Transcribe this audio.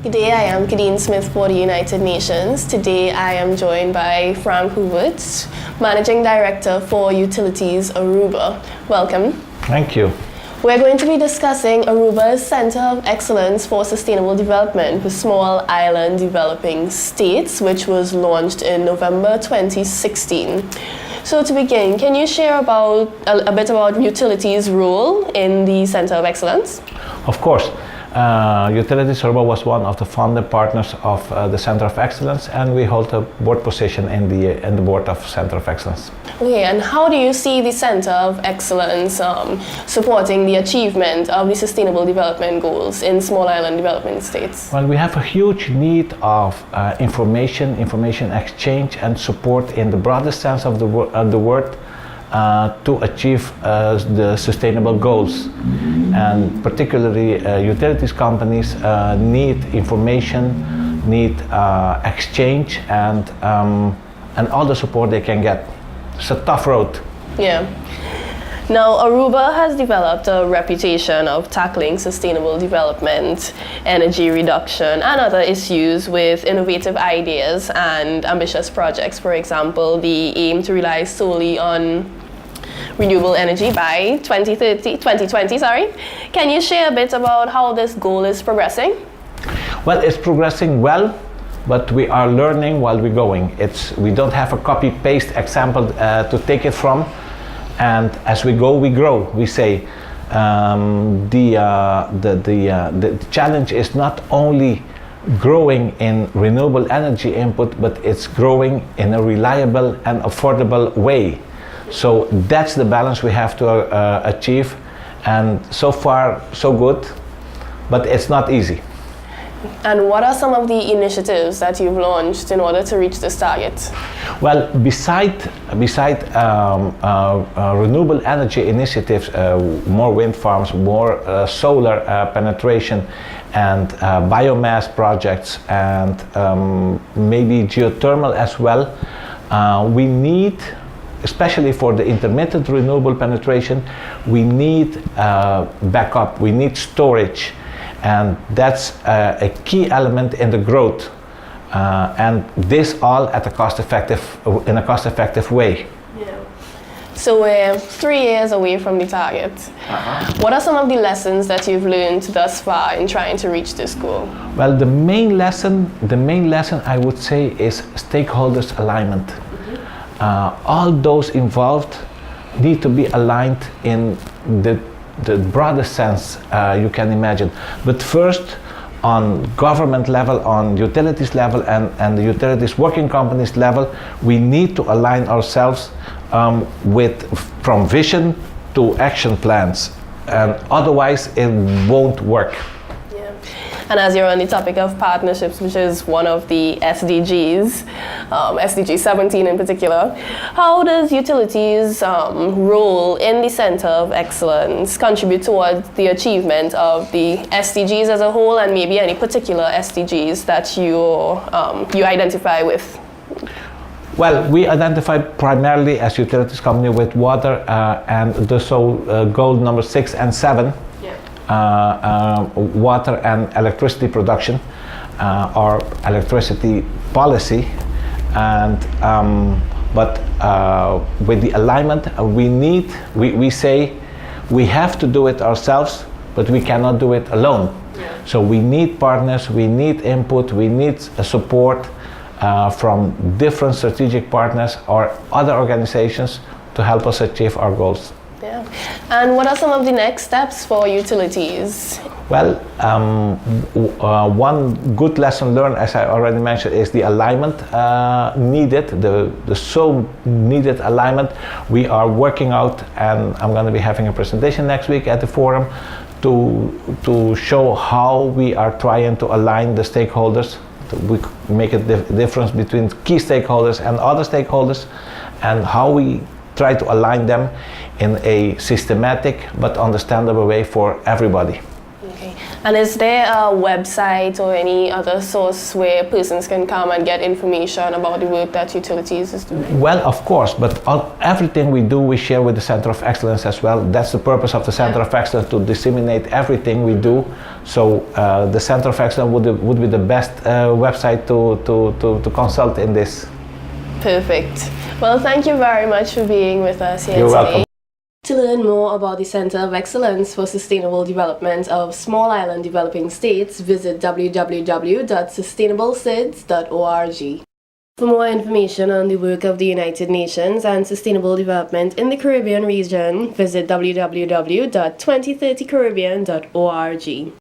Good day, I am Kadeen Smith for the United Nations. Today I am joined by Frank Hoevertsz, Managing Director for Utilities Aruba. Welcome. Thank you. We're going to be discussing Aruba's Center of Excellence for Sustainable Development for Small Island Developing States, which was launched in November 2016. So to begin, can you share a bit about Utilities' role in the Center of Excellence? Of course. Utilities Aruba was one of the founding partners of the Center of Excellence, and we hold a board position in the board of Center of Excellence. Okay, and how do you see the Center of Excellence supporting the achievement of the Sustainable Development Goals in small island developing states? Well, we have a huge need of information exchange and support in the broadest sense of the word to achieve the sustainable goals. And particularly utilities companies need information, need exchange and all the support they can get. It's a tough road. Yeah. Now, Aruba has developed a reputation of tackling sustainable development, energy reduction, and other issues with innovative ideas and ambitious projects. For example, the aim to rely solely on renewable energy by 2020. Can you share a bit about how this goal is progressing? Well, it's progressing well, but we are learning while we're going. We don't have a copy-paste example to take it from, and as we go, we grow. We say the challenge is not only growing in renewable energy input, but it's growing in a reliable and affordable way. So that's the balance we have to achieve, and so far so good, but it's not easy. And what are some of the initiatives that you've launched in order to reach this target? Well, beside renewable energy initiatives, more wind farms, more solar penetration, and biomass projects, and maybe geothermal as well, we need, especially for the intermittent renewable penetration, we need backup, we need storage, and that's a key element in the growth, and this all in a cost-effective way. Yeah. So we're 3 years away from the target. What are some of the lessons that you've learned thus far in trying to reach this goal? Well, the main lesson I would say is stakeholders alignment. All those involved need to be aligned in the broadest sense you can imagine. But first, on government level, on utilities level, and the utilities working companies level, we need to align ourselves from vision to action plans, and otherwise it won't work. And as you're on the topic of partnerships, which is one of the SDGs, SDG 17 in particular, how does utilities' role in the Center of Excellence contribute towards the achievement of the SDGs as a whole, and maybe any particular SDGs that you identify with? Well, we identify primarily as utilities company with water and goal number 6 and 7. Water and electricity production, or electricity policy, and but with the alignment, we say we have to do it ourselves, but we cannot do it alone. So we need partners, we need input, we need support from different strategic partners or other organizations to help us achieve our goals. Yeah. And what are some of the next steps for utilities? Well, one good lesson learned, as I already mentioned, is the alignment needed, the so needed alignment. We are working out, and I'm going to be having a presentation next week at the forum to show how we are trying to align the stakeholders. We make a difference between key stakeholders and other stakeholders, and how we try to align them in a systematic but understandable way for everybody. Okay. And is there a website or any other source where persons can come and get information about the work that utilities is doing? Well, of course, but everything we do, we share with the Center of Excellence as well. That's the purpose of the Center of Excellence, to disseminate everything we do. So the Center of Excellence would be the best website to consult in this. Perfect. Well, thank you very much for being with us here You're today. welcome. To learn more about the Center of Excellence for Sustainable Development of Small Island Developing States, visit www.sustainablesids.org. For more information on the work of the United Nations and sustainable development in the Caribbean region, visit www.2030caribbean.org.